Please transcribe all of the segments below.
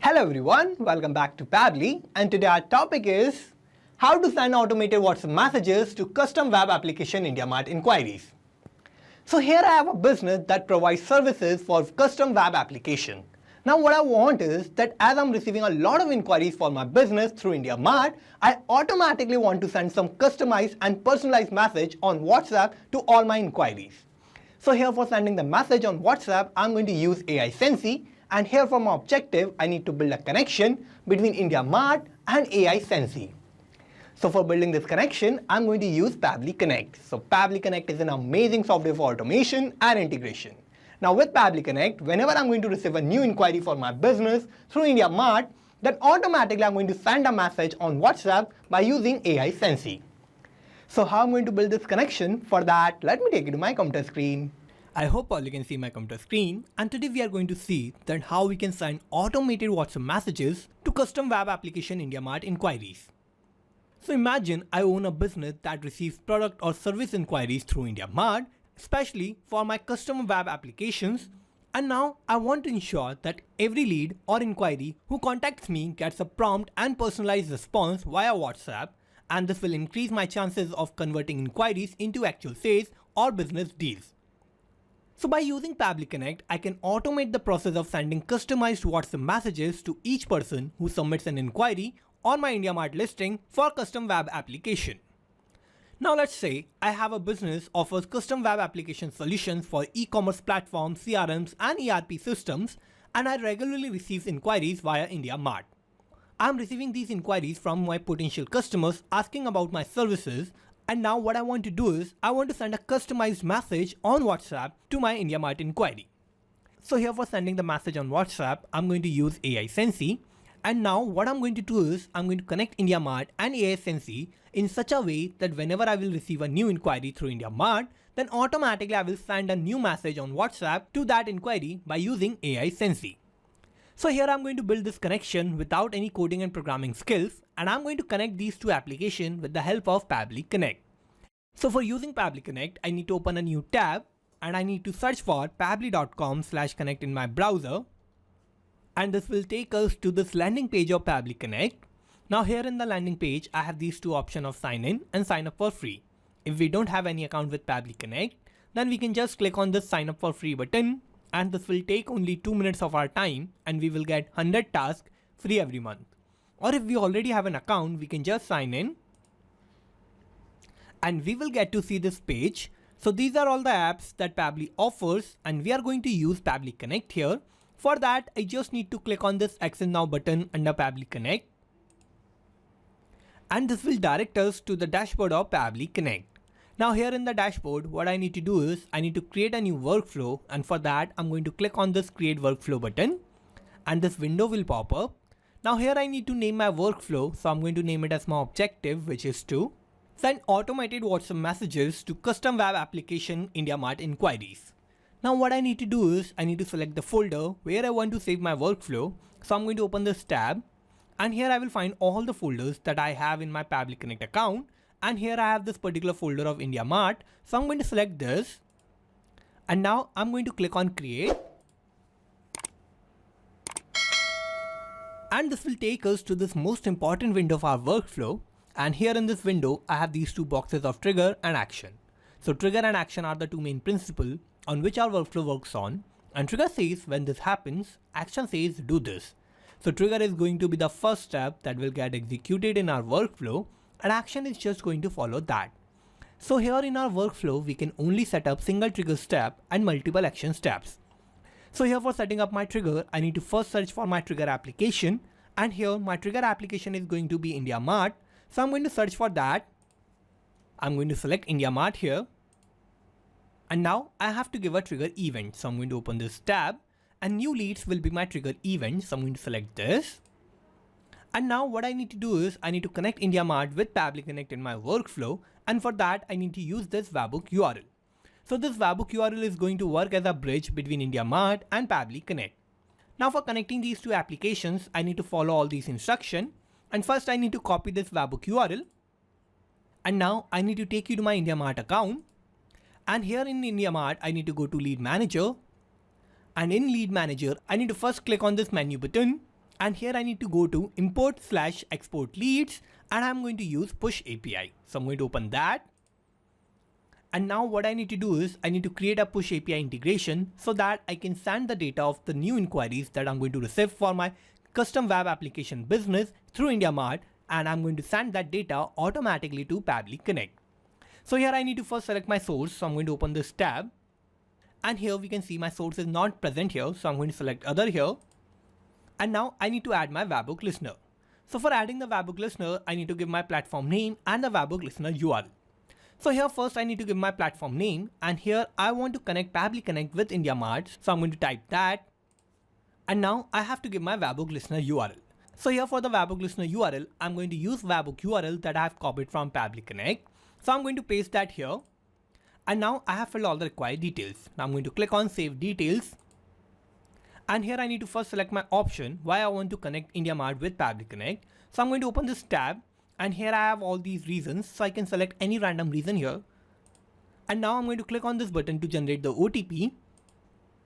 Hello everyone, welcome back to Pabbly, and today our topic is how to send automated WhatsApp messages to custom web application IndiaMART Enquiries. So here I have a business that provides services for custom web application. Now what I want is that as I'm receiving a lot of inquiries for my business through IndiaMART, I automatically want to send some customized and personalized message on WhatsApp to all my inquiries. So here for sending the message on WhatsApp, I'm going to use AI Sensei. And here for my objective, I need to build a connection between IndiaMART and AI Sensei. So for building this connection, I'm going to use Pabbly Connect. So Pabbly Connect is an amazing software for automation and integration. Now with Pabbly Connect, whenever I'm going to receive a new inquiry for my business through IndiaMART, then automatically I'm going to send a message on WhatsApp by using AI Sensei. So how I'm going to build this connection? For that, let me take you to my computer screen. I hope all you can see my computer screen, and today we are going to see that how we can send automated WhatsApp messages to custom web application IndiaMART inquiries. So imagine I own a business that receives product or service inquiries through IndiaMART, especially for my custom web applications, and now I want to ensure that every lead or inquiry who contacts me gets a prompt and personalized response via WhatsApp, and this will increase my chances of converting inquiries into actual sales or business deals. So by using Pabbly Connect, I can automate the process of sending customized WhatsApp messages to each person who submits an inquiry on my IndiaMART listing for custom web application. Now let's say I have a business offers custom web application solutions for e-commerce platforms, CRMs and ERP systems, and I regularly receive inquiries via IndiaMART. I'm receiving these inquiries from my potential customers asking about my services. And now what I want to do is, I want to send a customized message on WhatsApp to my IndiaMART inquiry. So here for sending the message on WhatsApp, I'm going to use AI Sensei. And now what I'm going to do is, I'm going to connect IndiaMART and AI Sensei in such a way that whenever I will receive a new inquiry through IndiaMART, then automatically I will send a new message on WhatsApp to that inquiry by using AI Sensei. So here I'm going to build this connection without any coding and programming skills, and I'm going to connect these two applications with the help of Pabbly Connect. So for using Pabbly Connect, I need to open a new tab and I need to search for pabbly.com/connect in my browser. And this will take us to this landing page of Pabbly Connect. Now here in the landing page, I have these two options of sign in and sign up for free. If we don't have any account with Pabbly Connect, then we can just click on this sign up for free button. And this will take only 2 minutes of our time and we will get 100 tasks free every month. Or if we already have an account, we can just sign in and we will get to see this page. So these are all the apps that Pabbly offers and we are going to use Pabbly Connect here. For that, I just need to click on this Access Now button under Pabbly Connect. And this will direct us to the dashboard of Pabbly Connect. Now here in the dashboard, what I need to do is I need to create a new workflow, and for that I'm going to click on this create workflow button and this window will pop up. Now here I need to name my workflow, so I'm going to name it as my objective, which is to send automated WhatsApp messages to custom web application IndiaMART inquiries. Now what I need to do is I need to select the folder where I want to save my workflow. So I'm going to open this tab and here I will find all the folders that I have in my Pabbly Connect account. And here I have this particular folder of IndiaMART. So I'm going to select this. And now I'm going to click on create. And this will take us to this most important window of our workflow. And here in this window, I have these two boxes of trigger and action. So trigger and action are the two main principles on which our workflow works on. And trigger says when this happens, action says do this. So trigger is going to be the first step that will get executed in our workflow. And action is just going to follow that. So here in our workflow, we can only set up single trigger step and multiple action steps. So here for setting up my trigger, I need to first search for my trigger application. And here my trigger application is going to be IndiaMART. So I'm going to search for that. I'm going to select IndiaMART here. And now I have to give a trigger event. So I'm going to open this tab and new leads will be my trigger event. So I'm going to select this. And now what I need to do is I need to connect IndiaMART with Pabbly Connect in my workflow, and for that I need to use this webhook URL. So this webhook URL is going to work as a bridge between IndiaMART and Pabbly Connect. Now for connecting these two applications, I need to follow all these instructions, and first I need to copy this webhook URL. And now I need to take you to my IndiaMART account, and here in IndiaMART I need to go to Lead Manager, and in Lead Manager I need to first click on this menu button. And here I need to go to import/export leads, and I'm going to use push API. So I'm going to open that. And now what I need to do is I need to create a push API integration so that I can send the data of the new inquiries that I'm going to receive for my custom web application business through IndiaMART, and I'm going to send that data automatically to Pabbly Connect. So here I need to first select my source. So I'm going to open this tab, and here we can see my source is not present here. So I'm going to select other here. And now I need to add my webhook listener. So for adding the webhook listener, I need to give my platform name and the webhook listener URL. So here first I need to give my platform name, and here I want to connect Pabbly Connect with IndiaMART. So I'm going to type that. And now I have to give my webhook listener URL. So here for the webhook listener URL, I'm going to use webhook URL that I have copied from Pabbly Connect. So I'm going to paste that here. And now I have filled all the required details. Now I'm going to click on save details. And here I need to first select my option why I want to connect IndiaMART with Pabbly Connect. So I'm going to open this tab, and here I have all these reasons. So I can select any random reason here. And now I'm going to click on this button to generate the OTP.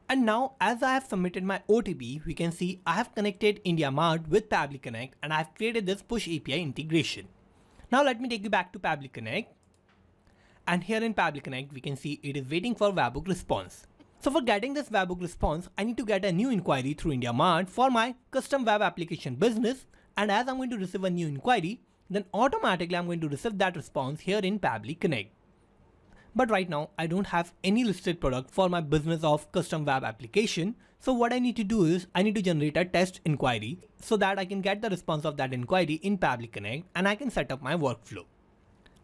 And now as I have submitted my OTP, we can see I have connected IndiaMART with Pabbly Connect, and I have created this push API integration. Now let me take you back to Pabbly Connect. And here in Pabbly Connect, we can see it is waiting for webhook response. So for getting this webhook response, I need to get a new inquiry through IndiaMART for my custom web application business. And as I'm going to receive a new inquiry, then automatically I'm going to receive that response here in Pabbly Connect. But right now I don't have any listed product for my business of custom web application. So what I need to do is I need to generate a test inquiry so that I can get the response of that inquiry in Pabbly Connect, and I can set up my workflow.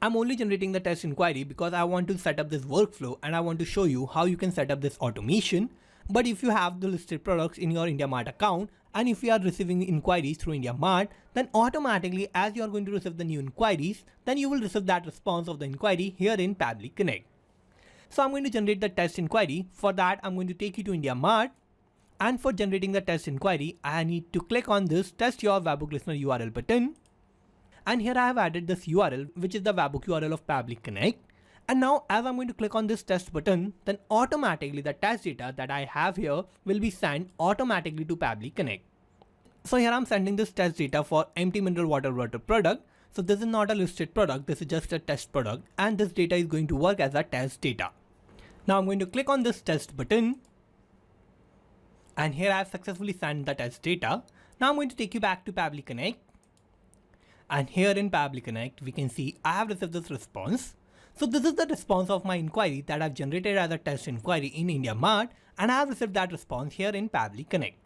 I'm only generating the test inquiry because I want to set up this workflow, and I want to show you how you can set up this automation. But if you have the listed products in your IndiaMART account, and if you are receiving inquiries through IndiaMART, then automatically as you are going to receive the new inquiries, then you will receive that response of the inquiry here in Pabbly Connect. So I'm going to generate the test inquiry. For that, I'm going to take you to IndiaMART. And for generating the test inquiry, I need to click on this test your webhook listener URL button. And here I have added this URL, which is the webhook URL of Pabbly Connect. And now as I'm going to click on this test button, then automatically the test data that I have here will be sent automatically to Pabbly Connect. So here I'm sending this test data for empty mineral water product. So this is not a listed product, this is just a test product, and this data is going to work as a test data. Now I'm going to click on this test button. And here I have successfully sent the test data. Now I'm going to take you back to Pabbly Connect. And here in Pabbly Connect, we can see I have received this response. So this is the response of my inquiry that I've generated as a test inquiry in IndiaMART, and I have received that response here in Pabbly Connect.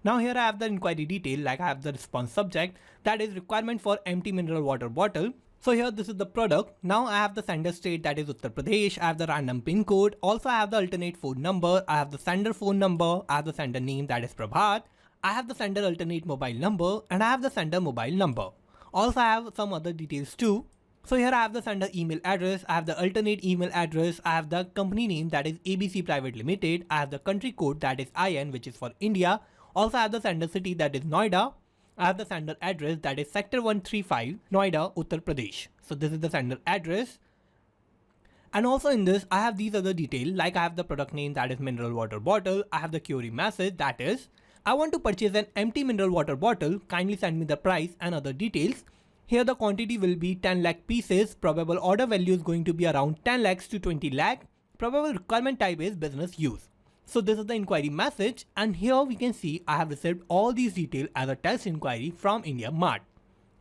Now here I have the inquiry detail, like I have the response subject, that is requirement for empty mineral water bottle. So here this is the product. Now I have the sender state, that is Uttar Pradesh. I have the random pin code. Also I have the alternate phone number. I have the sender phone number. I have the sender name, that is Prabhat. I have the sender alternate mobile number, and I have the sender mobile number. Also I have some other details too. So here I have the sender email address, I have the alternate email address, I have the company name, that is ABC Private Limited, I have the country code, that is IN, which is for India. Also I have the sender city, that is Noida. I have the sender address, that is Sector 135, Noida, Uttar Pradesh. So this is the sender address. And also in this I have these other details, like I have the product name, that is mineral water bottle. I have the query message, that is I want to purchase an empty mineral water bottle, kindly send me the price and other details. Here the quantity will be 10 lakh pieces, probable order value is going to be around 10 lakhs to 20 lakh, probable requirement type is business use. So this is the inquiry message, and here we can see I have received all these details as a test inquiry from IndiaMART.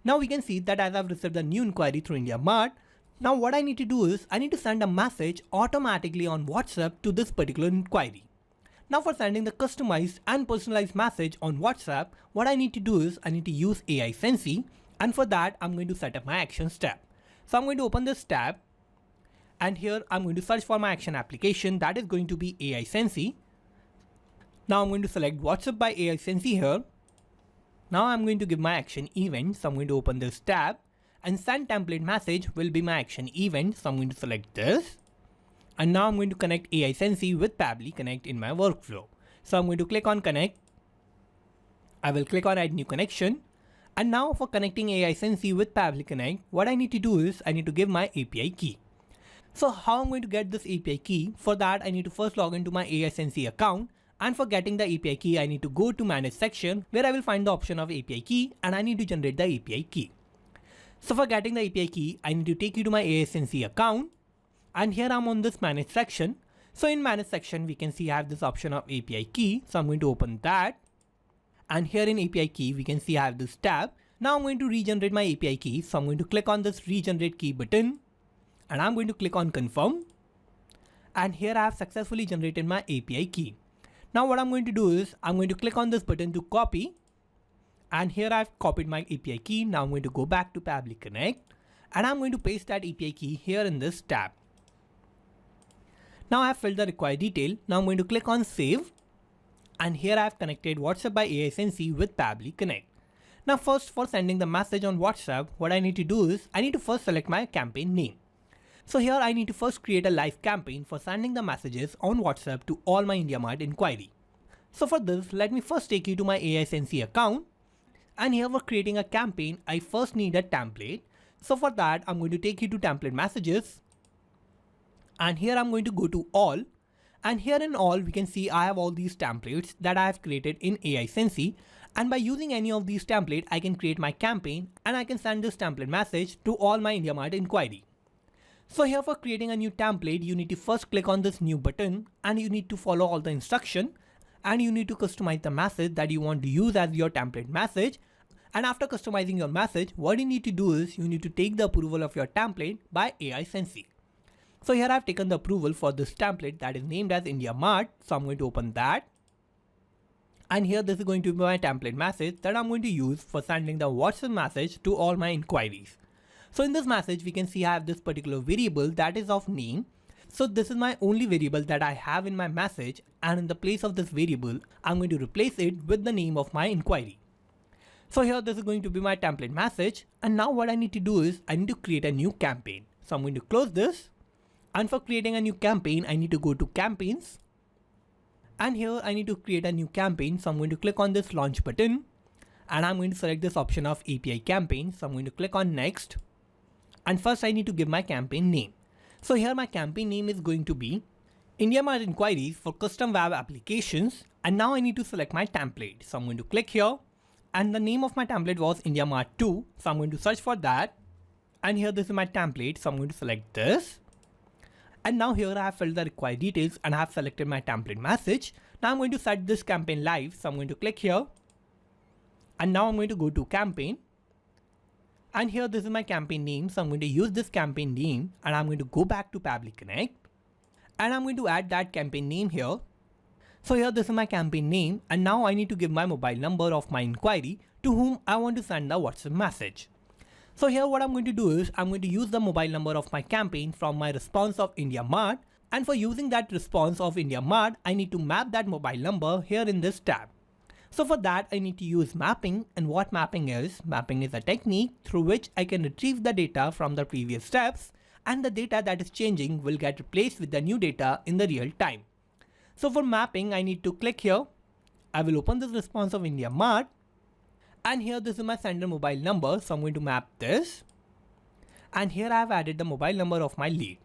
Now we can see that as I have received a new inquiry through IndiaMART, now what I need to do is I need to send a message automatically on WhatsApp to this particular inquiry. Now for sending the customized and personalized message on WhatsApp, what I need to do is I need to use AI Sensei, and for that I'm going to set up my actions tab. So I'm going to open this tab, and here I'm going to search for my action application, that is going to be AI Sensei. Now I'm going to select WhatsApp by AI Sensei here. Now I'm going to give my action event, so I'm going to open this tab, and send template message will be my action event, so I'm going to select this. And now I'm going to connect AI Sensei with Pabbly Connect in my workflow. So I'm going to click on connect. I will click on add new connection. And now for connecting AI Sensei with Pabbly Connect, what I need to do is I need to give my API key. So how I'm going to get this API key? For that I need to first log into my AI Sensei account, And for getting the API key, I need to go to manage section where I will find the option of API key and I need to generate the API key. So for getting the API key, I need to take you to my ASNC account, and here I'm on this manage section. So in manage section, we can see I have this option of API key. So I'm going to open that. And here in API key, we can see I have this tab. Now I'm going to regenerate my API key. So I'm going to click on this regenerate key button and I'm going to click on confirm. And here I have successfully generated my API key. Now what I'm going to do is I'm going to click on this button to copy. And here I've copied my API key. Now I'm going to go back to Pabbly Connect and I'm going to paste that API key here in this tab. Now I have filled the required detail. Now I'm going to click on save. And here I have connected WhatsApp by ASNC with Pabbly Connect. Now first, for sending the message on WhatsApp, what I need to do is I need to first select my campaign name. So here I need to first create a live campaign for sending the messages on WhatsApp to all my IndiaMART inquiry. So for this, let me first take you to my ASNC account. And here for creating a campaign, I first need a template. So for that, I'm going to take you to template messages. And here I'm going to go to all. And here in all, we can see I have all these templates that I have created in ASNC. And by using any of these templates, I can create my campaign and I can send this template message to all my IndiaMART inquiry. So here for creating a new template, you need to first click on this new button and you need to follow all the instructions and you need to customize the message that you want to use as your template message. And after customizing your message, what you need to do is you need to take the approval of your template by ASNC. So here I've taken the approval for this template that is named as IndiaMART. So I'm going to open that. And here this is going to be my template message that I'm going to use for sending the WhatsApp message to all my inquiries. So in this message, we can see I have this particular variable that is of name. So this is my only variable that I have in my message. And in the place of this variable, I'm going to replace it with the name of my inquiry. So here this is going to be my template message. And now what I need to do is I need to create a new campaign. So I'm going to close this. And for creating a new campaign, I need to go to campaigns. And here I need to create a new campaign. So I'm going to click on this launch button. And I'm going to select this option of API campaign. So I'm going to click on next. And first I need to give my campaign name. So here my campaign name is going to be IndiaMART Enquiries for custom web applications. And now I need to select my template. So I'm going to click here. And the name of my template was IndiaMART 2. So I'm going to search for that. And here this is my template. So I'm going to select this. And now here I have filled the required details and I have selected my template message. Now I'm going to set this campaign live. So I'm going to click here. And now I'm going to go to campaign. And here this is my campaign name. So I'm going to use this campaign name and I'm going to go back to Pabbly Connect. And I'm going to add that campaign name here. So here this is my campaign name. And now I need to give my mobile number of my inquiry to whom I want to send the WhatsApp message. So here what I'm going to do is I'm going to use the mobile number of my campaign from my response of IndiaMART. And for using that response of IndiaMART, I need to map that mobile number here in this tab. So for that, I need to use mapping. And what mapping is a technique through which I can retrieve the data from the previous steps and the data that is changing will get replaced with the new data in the real time. So for mapping, I need to click here. I will open this response of IndiaMART. And here this is my sender mobile number. So I'm going to map this. And here I have added the mobile number of my lead.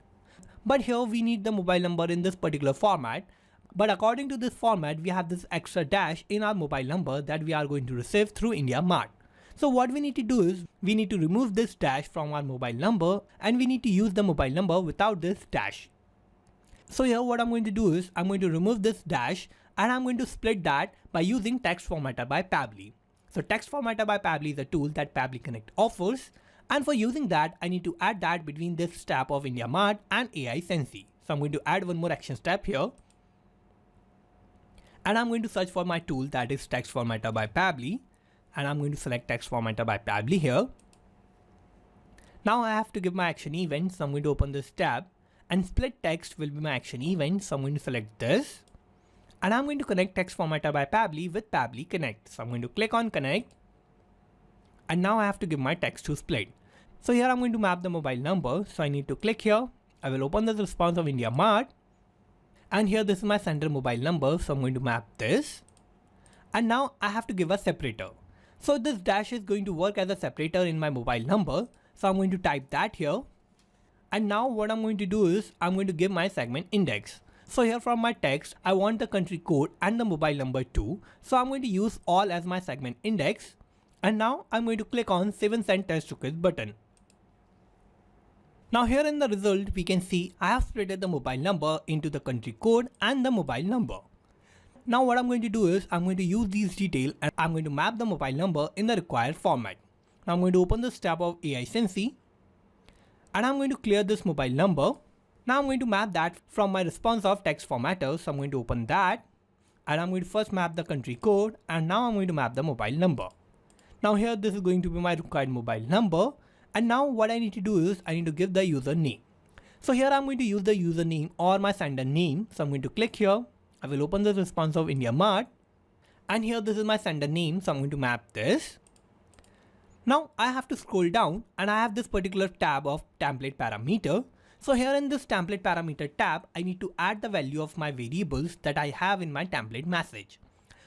But here we need the mobile number in this particular format. But according to this format, we have this extra dash in our mobile number that we are going to receive through IndiaMART. So what we need to do is we need to remove this dash from our mobile number and we need to use the mobile number without this dash. So here what I'm going to do is I'm going to remove this dash and I'm going to split that by using text formatter by Pabbly. So text formatter by Pabbly is a tool that Pabbly Connect offers. And for using that, I need to add that between this step of IndiaMART and ASNC. So I'm going to add one more action step here. And I'm going to search for my tool that is text formatter by Pabbly. And I'm going to select text formatter by Pabbly here. Now I have to give my action event. So I'm going to open this tab and split text will be my action event. So I'm going to select this. And I'm going to connect text formatter by Pabbly with Pabbly Connect. So I'm going to click on connect. And now I have to give my text to split. So here I'm going to map the mobile number. So I need to click here. I will open this response of IndiaMART. And here this is my sender mobile number. So I'm going to map this. And now I have to give a separator. So this dash is going to work as a separator in my mobile number. So I'm going to type that here. And now what I'm going to do is I'm going to give my segment index. So here from my text, I want the country code and the mobile number too. So I'm going to use all as my segment index. And now I'm going to click on Save and Send Test Request button. Now here in the result, we can see I have split the mobile number into the country code and the mobile number. Now what I'm going to do is I'm going to use these details and I'm going to map the mobile number in the required format. Now I'm going to open this tab of AI Sensei and I'm going to clear this mobile number. Now I'm going to map that from my responsive text formatter. So I'm going to open that and I'm going to first map the country code and now I'm going to map the mobile number. Now here this is going to be my required mobile number, and now what I need to do is I need to give the user name. So here I'm going to use the username or my sender name. So I'm going to click here. I will open the response of IndiaMART and here this is my sender name. So I'm going to map this. Now I have to scroll down and I have this particular tab of template parameter. So here in this template parameter tab, I need to add the value of my variables that I have in my template message.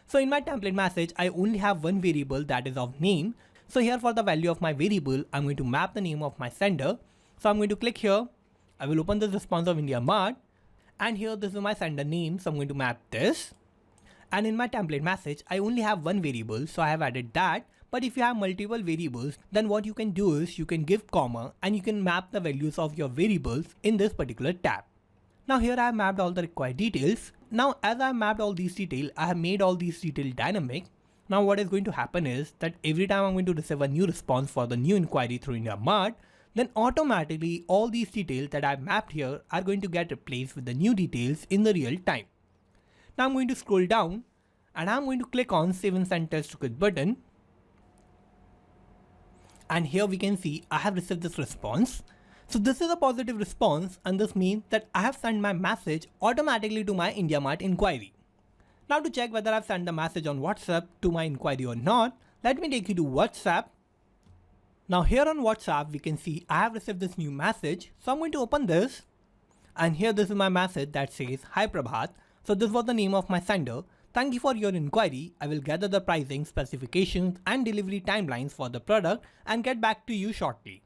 So in my template message, I only have one variable that is of name. So here for the value of my variable, I'm going to map the name of my sender. So I'm going to click here. I will open the response of IndiaMART and here this is my sender name. So I'm going to map this. And in my template message, I only have one variable. So I have added that. But if you have multiple variables, then what you can do is you can give comma and you can map the values of your variables in this particular tab. Now here I have mapped all the required details. Now as I have mapped all these details, I have made all these details dynamic. Now what is going to happen is that every time I'm going to receive a new response for the new inquiry through IndiaMART, then automatically all these details that I've mapped here are going to get replaced with the new details in the real time. Now I'm going to scroll down and I'm going to click on Save and Send Test Request button. And here we can see I have received this response. So this is a positive response and this means that I have sent my message automatically to my IndiaMART inquiry. Now to check whether I've sent the message on WhatsApp to my inquiry or not, let me take you to WhatsApp. Now here on WhatsApp, we can see I have received this new message. So I'm going to open this and here this is my message that says, "Hi Prabhat. So this was the name of my sender. Thank you for your inquiry. I will gather the pricing, specifications and delivery timelines for the product and get back to you shortly.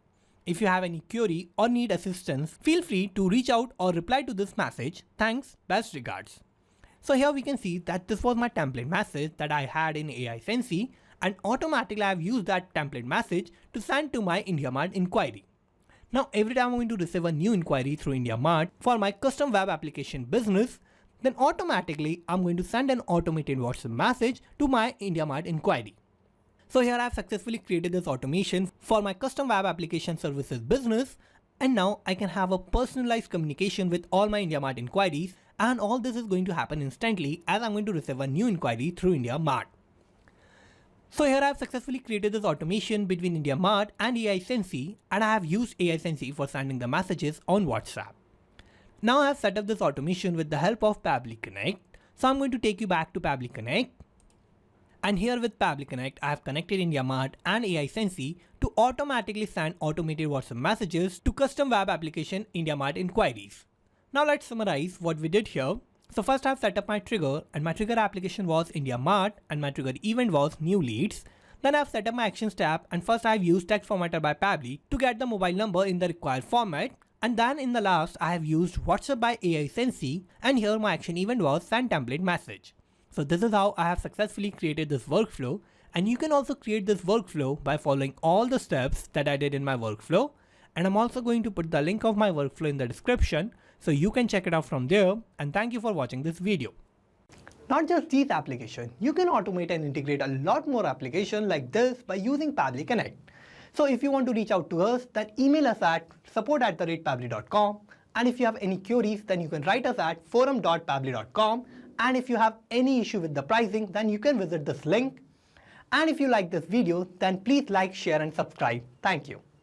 If you have any query or need assistance, feel free to reach out or reply to this message. Thanks, best regards." So here we can see that this was my template message that I had in AI Sensei and automatically I have used that template message to send to my IndiaMART inquiry. Now every time I'm going to receive a new inquiry through IndiaMART for my custom web application business, then automatically I'm going to send an automated WhatsApp message to my IndiaMART inquiry. So here I have successfully created this automation for my custom web application services business, and now I can have a personalized communication with all my IndiaMART inquiries, and all this is going to happen instantly as I'm going to receive a new inquiry through IndiaMART. So here I have successfully created this automation between IndiaMART and AI Sensei, and I have used AI Sensei for sending the messages on WhatsApp. Now I have set up this automation with the help of Pabbly Connect. So I'm going to take you back to Pabbly Connect. And here with Pabbly Connect, I have connected IndiaMART and AI Sensei to automatically send automated WhatsApp messages to custom web application IndiaMART inquiries. Now let's summarize what we did here. So first I have set up my trigger, and my trigger application was IndiaMART and my trigger event was new leads. Then I have set up my actions tab, and first I have used text formatter by Pabbly to get the mobile number in the required format. And then in the last I have used WhatsApp by AI Sensei, and here my action event was send template message. So this is how I have successfully created this workflow, and you can also create this workflow by following all the steps that I did in my workflow. And I'm also going to put the link of my workflow in the description so you can check it out from there, and thank you for watching this video. Not just these applications, you can automate and integrate a lot more applications like this by using Pabbly Connect. So if you want to reach out to us, then email us at support@pabbly.com, and if you have any queries, then you can write us at forum.pabbly.com, and if you have any issue with the pricing, then you can visit this link. And if you like this video, then please like, share and subscribe. Thank you.